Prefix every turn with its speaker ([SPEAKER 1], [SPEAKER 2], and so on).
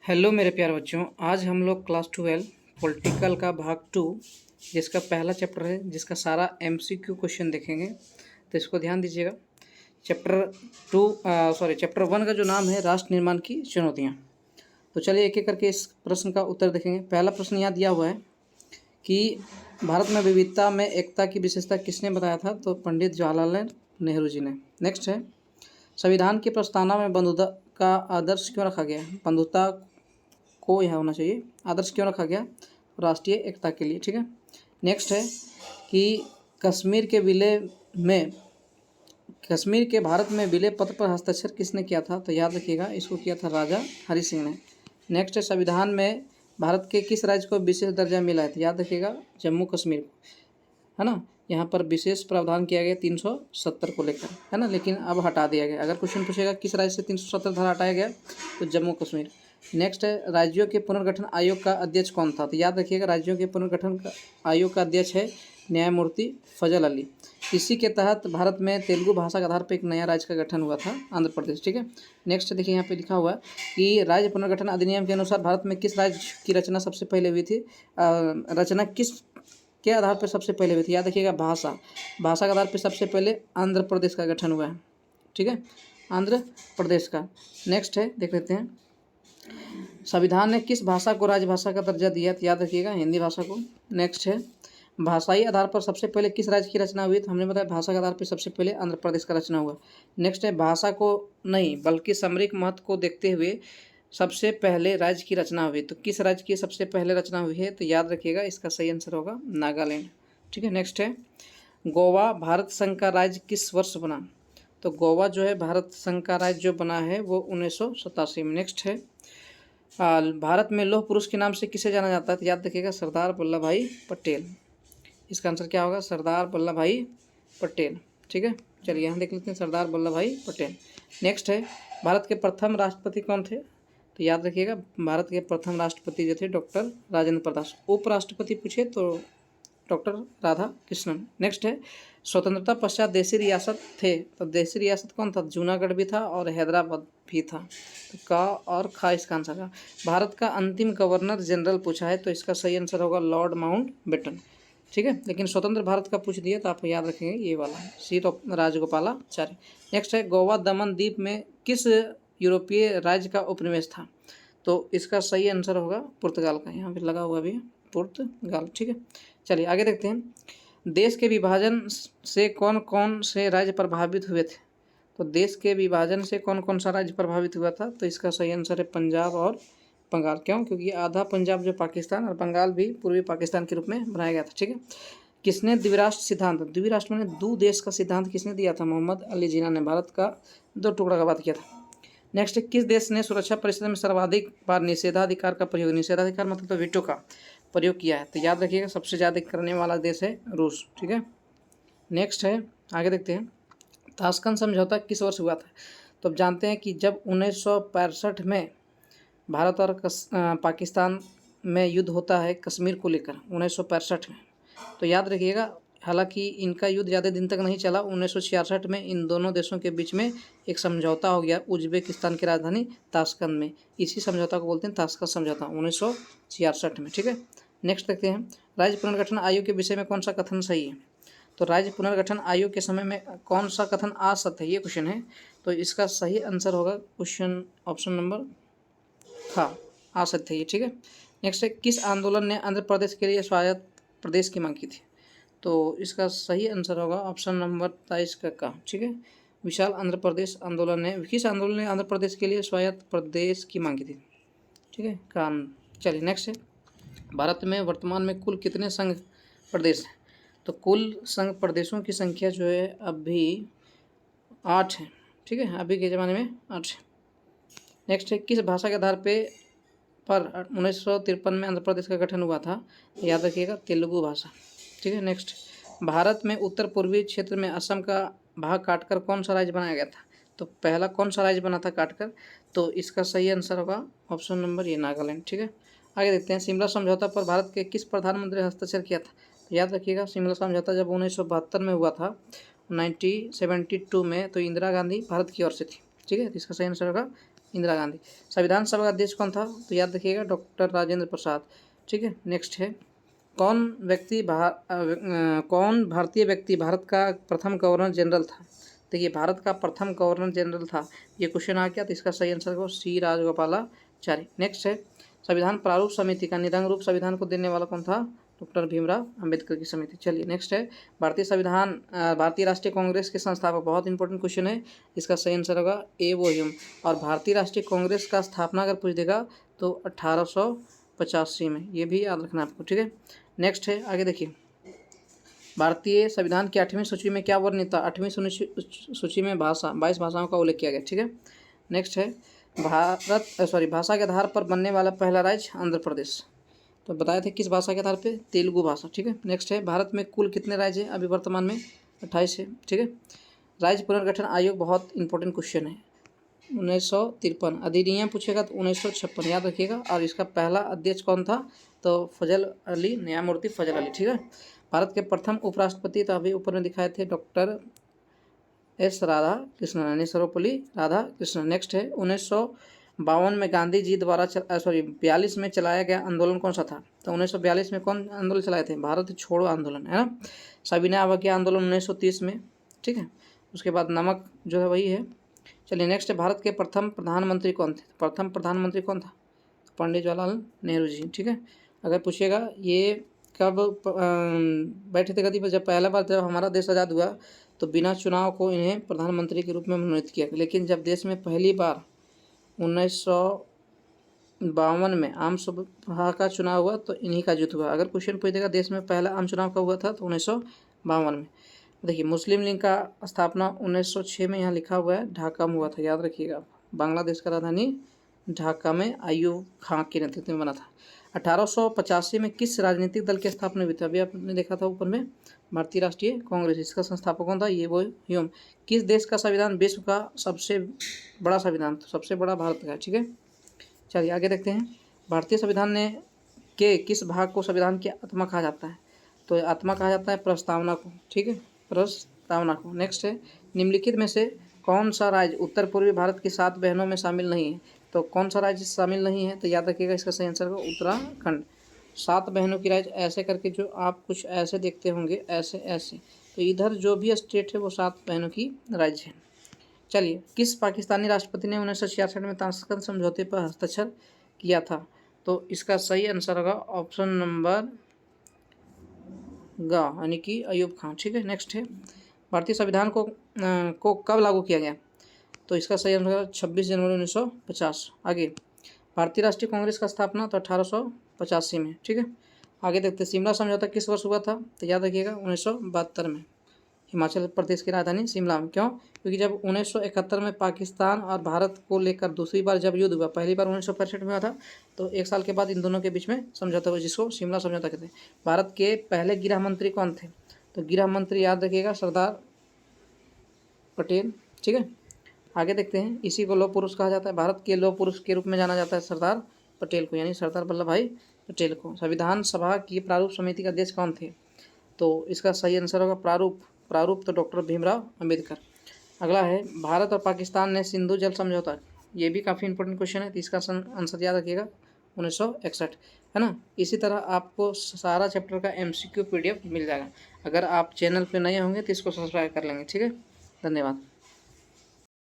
[SPEAKER 1] Hello मेरे प्यारे बच्चों, आज हम लोग क्लास 12 पॉलिटिकल का भाग 2 जिसका पहला चैप्टर है, जिसका सारा एमसीक्यू क्वेश्चन देखेंगे। तो इसको ध्यान दीजिएगा। चैप्टर 1 का जो नाम है राष्ट्र निर्माण की चुनौतियाँ। तो चलिए एक एक करके इस प्रश्न का उत्तर देखेंगे। पहला प्रश्न यहाँ दिया हुआ है कि भारत में विविधता में एकता की विशेषता किसने बताया था? तो पंडित जवाहरलाल नेहरू जी ने। नेक्स्ट है, संविधान की प्रस्तावना में बंधुता का आदर्श क्यों रखा गया? बंधुता को यह होना चाहिए, आदर्श क्यों रखा गया? राष्ट्रीय एकता के लिए। ठीक है। नेक्स्ट है कि कश्मीर के भारत में विलय पत्र पर हस्ताक्षर किसने किया था? तो याद रखिएगा, इसको किया था राजा हरि सिंह ने। नेक्स्ट है, संविधान में भारत के किस राज्य को विशेष दर्जा मिला है? तो याद रखिएगा, जम्मू कश्मीर को, है ना। यहाँ पर विशेष प्रावधान किया गया 370 को लेकर, है ना, लेकिन अब हटा दिया गया। अगर क्वेश्चन पूछेगा किस राज्य से 370 धारा हटाया गया, तो जम्मू कश्मीर। नेक्स्ट है, राज्यों के पुनर्गठन आयोग का अध्यक्ष कौन था? तो याद रखिएगा, राज्यों के पुनर्गठन आयोग का अध्यक्ष है न्यायमूर्ति फजल अली। इसी के तहत भारत में तेलुगु भाषा के आधार पर एक नया राज्य का गठन हुआ था, आंध्र प्रदेश। ठीक है। नेक्स्ट देखिए, यहाँ पे लिखा हुआ है कि राज्य पुनर्गठन अधिनियम के अनुसार भारत में किस राज्य की रचना सबसे पहले हुई थी? रचना किस के आधार पर सबसे पहले हुई थी? याद रखिएगा, भाषा के आधार पर सबसे पहले आंध्र प्रदेश का गठन हुआ है। ठीक है, आंध्र प्रदेश का। नेक्स्ट है, देख लेते हैं, संविधान ने किस भाषा को राजभाषा का दर्जा दिया? तो याद रखिएगा, हिंदी भाषा को। नेक्स्ट है, भाषाई आधार पर सबसे पहले किस राज्य की रचना हुई? तो हमने बताया भाषा के आधार पर सबसे पहले आंध्र प्रदेश का रचना हुआ। नेक्स्ट है, भाषा को नहीं बल्कि सामरिक महत्व को देखते हुए सबसे पहले राज्य की रचना हुई। तो किस राज्य की सबसे पहले रचना हुई है? तो याद रखिएगा, इसका सही आंसर होगा नागालैंड। ठीक है। नेक्स्ट है, गोवा भारत संघ का राज्य किस वर्ष बना? तो गोवा जो है भारत संघ का राज्य जो बना है वो 1987 में। नेक्स्ट है, भारत में लौह पुरुष के नाम से किसे जाना जाता है? तो याद रखिएगा, सरदार वल्लभ भाई पटेल। इसका आंसर क्या होगा? सरदार वल्लभ भाई पटेल। ठीक है, चलिए यहाँ देख लेते हैं, सरदार वल्लभ भाई पटेल। नेक्स्ट है, भारत के प्रथम राष्ट्रपति कौन थे? तो याद रखिएगा, भारत के प्रथम राष्ट्रपति जो थे डॉक्टर राजेंद्र प्रसाद। उपराष्ट्रपति पूछे तो डॉक्टर राधा कृष्णन। नेक्स्ट है, स्वतंत्रता पश्चात देशी रियासत थे, तो देशी रियासत कौन था? जूनागढ़ भी था और हैदराबाद भी था। तो का और खा इसका आंसर है। भारत का अंतिम गवर्नर जनरल पूछा है, तो इसका सही आंसर होगा लॉर्ड माउंट बेटन। ठीक है, लेकिन स्वतंत्र भारत का पूछ दिया तो आप याद रखेंगे ये वाला, सी राजगोपालाचार्य। नेक्स्ट है, गोवा दमन द्वीप में किस यूरोपीय राज्य का उपनिवेश था? तो इसका सही आंसर होगा पुर्तगाल का। यहाँ पे लगा हुआ भी है, पुर्तगाल। ठीक है, चलिए आगे देखते हैं, देश के विभाजन से कौन कौन से राज्य प्रभावित हुए थे? तो देश के विभाजन से कौन कौन सा राज्य प्रभावित हुआ था? तो इसका सही आंसर है पंजाब और बंगाल। क्यों? क्योंकि आधा पंजाब जो पाकिस्तान और बंगाल भी पूर्वी पाकिस्तान के रूप में बनाया गया था। ठीक है। किसने द्विराष्ट्र सिद्धांत, द्विराष्ट्र में दो देश का सिद्धांत किसने दिया था? मोहम्मद अली जिन्ना ने भारत का दो टुकड़ा का बात किया था। नेक्स्ट, किस देश ने सुरक्षा परिषद में सर्वाधिक बार निषेधाधिकार का प्रयोग, निषेधाधिकार मतलब तो वीटो का प्रयोग किया है? तो याद रखिएगा, सबसे ज़्यादा करने वाला देश है रूस। ठीक है। नेक्स्ट है, आगे देखते हैं, ताशकंद समझौता किस वर्ष हुआ था? तो अब जानते हैं कि जब 1965 में भारत और पाकिस्तान में युद्ध होता है कश्मीर को लेकर 1965 में। तो याद रखिएगा, हालांकि इनका युद्ध ज़्यादा दिन तक नहीं चला। 1966 में इन दोनों देशों के बीच में एक समझौता हो गया उज्बेकिस्तान की राजधानी ताशकंद में। इसी समझौता को बोलते हैं ताशकंद समझौता, 1966 में। ठीक है। नेक्स्ट देखते हैं, राज्य पुनर्गठन आयोग के विषय में कौन सा कथन सही है? तो राज्य पुनर्गठन आयोग के समय में कौन सा कथन असत्य है, ये क्वेश्चन है। तो इसका सही आंसर होगा क्वेश्चन ऑप्शन नंबर असत्य है ये। ठीक है। नेक्स्ट है, किस आंदोलन ने आंध्र प्रदेश के लिए स्वायत्त प्रदेश की मांग की थी? तो इसका सही आंसर होगा ऑप्शन नंबर 23 का। ठीक है, विशाल आंध्र प्रदेश आंदोलन ने, किस आंदोलन ने आंध्र प्रदेश के लिए स्वायत्त प्रदेश की मांग की थी? ठीक है, कान। चलिए नेक्स्ट है, भारत में वर्तमान में कुल कितने संघ प्रदेश हैं? तो कुल संघ प्रदेशों की संख्या जो है अभी 8 है। ठीक है, अभी के ज़माने में 8 है। नेक्स्ट है, किस भाषा के आधार पर 1953 में आंध्र प्रदेश का गठन हुआ था? याद रखिएगा, तेलुगु भाषा। ठीक है। नेक्स्ट, भारत में उत्तर पूर्वी क्षेत्र में असम का भाग काटकर कौन सा राज्य बनाया गया था? तो पहला कौन सा राज्य बना था काटकर? तो इसका सही आंसर होगा ऑप्शन नंबर ये, नागालैंड। ठीक है। आगे देखते हैं, शिमला समझौता पर भारत के किस प्रधानमंत्री ने हस्ताक्षर किया था? तो याद रखिएगा, शिमला समझौता जब 1972 में हुआ था, 1972 में, तो इंदिरा गांधी भारत की ओर से थी। ठीक है, तो इसका सही आंसर होगा इंदिरा गांधी। संविधान सभा का अध्यक्ष कौन था? तो याद रखिएगा डॉक्टर राजेंद्र प्रसाद। ठीक है, नेक्स्ट है कौन भारतीय व्यक्ति भारत का प्रथम गवर्नर जनरल था? देखिए भारत का प्रथम गवर्नर जनरल था, ये क्वेश्चन आ गया, तो इसका सही आंसर हो सी राजगोपालाचारी। नेक्स्ट है संविधान प्रारूप समिति का निरंक रूप संविधान को देने वाला कौन था? डॉक्टर भीमराव अंबेडकर की समिति। चलिए नेक्स्ट है भारतीय राष्ट्रीय कांग्रेस के संस्थापक, बहुत इंपॉर्टेंट क्वेश्चन है, इसका सही आंसर होगा ए वो ह्यूम। और भारतीय राष्ट्रीय कांग्रेस का स्थापना अगर पूछ देगा तो 1885 में, ये भी याद रखना आपको। ठीक है, नेक्स्ट है आगे देखिए भारतीय संविधान की 8वीं सूची में क्या वर्णित था? 8वीं सूची में 22 भाषाओं का उल्लेख किया गया। ठीक है, नेक्स्ट है भाषा के आधार पर बनने वाला पहला राज्य आंध्र प्रदेश। तो बताए थे किस भाषा के आधार पे? तेलुगु भाषा। ठीक है, नेक्स्ट है भारत में कुल कितने राज्य हैं अभी वर्तमान में? 28 है। ठीक है, राज्य पुनर्गठन आयोग बहुत इंपॉर्टेंट क्वेश्चन है, 1953। अधिनियम पूछेगा तो 1956 याद रखिएगा। और इसका पहला अध्यक्ष कौन था? तो फजल अली, न्यायमूर्ति फजल अली। ठीक है, भारत के प्रथम उपराष्ट्रपति तो अभी ऊपर में दिखाए थे डॉक्टर एस राधा कृष्णन, यानी सर्वपल्ली राधा कृष्णन। नेक्स्ट है 1952 में गांधी जी द्वारा 42 में चलाया गया आंदोलन कौन सा था? तो 1942 में कौन आंदोलन चलाए थे? भारत छोड़ो आंदोलन, है ना। सविनय अवज्ञा आंदोलन 1930 में। ठीक है, उसके बाद नमक जो है वही है। चलिए नेक्स्ट है भारत के प्रथम प्रधानमंत्री कौन थे? प्रथम प्रधानमंत्री कौन था? पंडित जवाहरलाल नेहरू जी। ठीक है, अगर पूछेगा ये कब बैठे थे गद्दी पर? जब पहला बार जब हमारा देश आज़ाद हुआ तो बिना चुनाव को इन्हें प्रधानमंत्री के रूप में मनोनीत किया। लेकिन जब देश में पहली बार 1952 में आम सभा का चुनाव हुआ तो इन्हीं का जीत हुआ। अगर क्वेश्चन पूछ देगा देश में पहला आम चुनाव कब हुआ था तो 1952 में। देखिए मुस्लिम लीग का स्थापना 1906 में यहाँ लिखा हुआ है ढाका में हुआ था, याद रखिएगा। बांग्लादेश का राजधानी ढाका में अयूब खां के नेतृत्व में बना था। 1885 में किस राजनीतिक दल की स्थापना हुई थी? अभी आपने देखा था ऊपर में भारतीय राष्ट्रीय कांग्रेस, इसका संस्थापक कौन था? ये वो ह्यूम। किस देश का संविधान विश्व का सबसे बड़ा संविधान? तो सबसे बड़ा भारत का है। ठीक है, चलिए आगे देखते हैं भारतीय संविधान ने के किस भाग को संविधान की आत्मा कहा जाता है? तो आत्मा कहा जाता है प्रस्तावना को। ठीक है, प्रस्तावना को। नेक्स्ट है निम्नलिखित में से कौन सा राज्य उत्तर पूर्वी भारत की 7 बहनों में शामिल नहीं है? तो कौन सा राज्य शामिल नहीं है? तो याद रखिएगा इसका सही आंसर होगा उत्तराखंड। 7 बहनों की राज्य ऐसे करके जो आप कुछ ऐसे देखते होंगे, ऐसे ऐसे, तो इधर जो भी स्टेट है वो 7 बहनों की राज्य है। चलिए किस पाकिस्तानी राष्ट्रपति ने 1966 में ताशकंद समझौते पर हस्ताक्षर किया था? तो इसका सही आंसर होगा ऑप्शन नंबर ग, यानी कि अयूब खान। ठीक है, नेक्स्ट है भारतीय संविधान को कब लागू किया गया? तो इसका सही आंसर 26 जनवरी 1950। आगे भारतीय राष्ट्रीय कांग्रेस का स्थापना तो 1885 में। ठीक है, आगे देखते हैं शिमला समझौता किस वर्ष हुआ था? तो याद रखिएगा 1972 में, हिमाचल प्रदेश की राजधानी शिमला में। क्यों? क्योंकि जब 1971 में पाकिस्तान और भारत को लेकर दूसरी बार जब युद्ध हुआ, पहली बार 1965 में हुआ था, तो 1 साल के बाद इन दोनों के बीच में समझौता हुआ जिसको शिमला समझौता कहते हैं। भारत के पहले गृह मंत्री कौन थे? तो गृह मंत्री याद रखिएगा सरदार पटेल। ठीक है, आगे देखते हैं इसी को लौह पुरुष कहा जाता है, भारत के लौह पुरुष के रूप में जाना जाता है सरदार पटेल को, यानी सरदार वल्लभ भाई पटेल को। संविधान सभा की प्रारूप समिति के अध्यक्ष कौन थे? तो इसका सही आंसर होगा प्रारूप तो डॉक्टर भीमराव अंबेडकर। अगला है भारत और पाकिस्तान ने सिंधु जल समझौता, ये भी काफ़ी इंपॉर्टेंट क्वेश्चन है, तो इसका आंसर याद रखिएगा 1961, है ना। इसी तरह आपको सारा चैप्टर का MCQ PDF मिल जाएगा। अगर आप चैनल पे नए होंगे तो इसको सब्सक्राइब कर लेंगे। ठीक है, धन्यवाद।